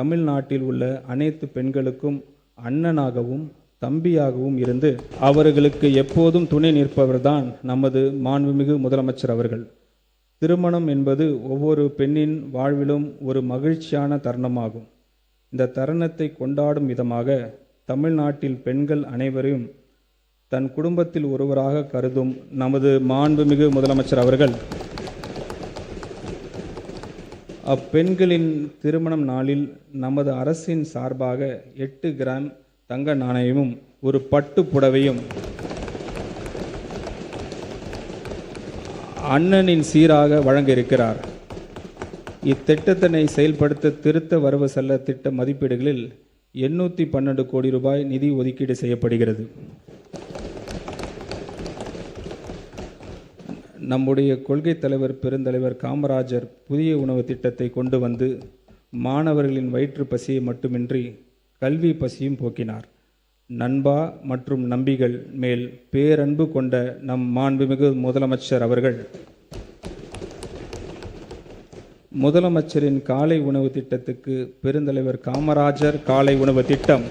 தமிழ்நாட்டில் உள்ள அனைத்து பெண்களுக்கும் அண்ணனாகவும் தம்பியாகவும் இருந்து அவர்களுக்கு எப்போதும் துணை நிற்பவர்தான் நமது மாண்புமிகு முதலமைச்சர் அவர்கள். திருமணம் என்பது ஒவ்வொரு பெண்ணின் வாழ்விலும் ஒரு மகிழ்ச்சியான தருணமாகும். இந்த தருணத்தை கொண்டாடும் விதமாக தமிழ்நாட்டில் பெண்கள் அனைவரையும் தன் குடும்பத்தில் ஒருவராக கருதும் நமது மாண்புமிகு முதலமைச்சர் அவர்கள் அப்பெண்களின் திருமணம் நாளில் நமது அரசின் சார்பாக 8 கிராம் தங்க நாணயமும் ஒரு பட்டு புடவையும் அண்ணனின் சீராக வழங்க இருக்கிறார். இத்திட்டத்தினை செயல்படுத்த திருத்த வரவு செல்ல திட்ட மதிப்பீடுகளில் 812 கோடி ரூபாய் நிதி ஒதுக்கீடு செய்யப்படுகிறது. நம்முடைய கொள்கை தலைவர் பெருந்தலைவர் காமராஜர் புதிய உணவு திட்டத்தை கொண்டு வந்து மாணவர்களின் வயிற்று பசியை மட்டுமின்றி கல்வி பசியும் போக்கினார். நண்பா மற்றும் நம்பிகள் மேல் பேரன்பு கொண்ட நம் மாண்புமிகு முதலமைச்சர் அவர்கள் முதலமைச்சரின் காலை உணவு திட்டத்துக்கு பெருந்தலைவர் காமராஜர் காலை உணவு திட்டம்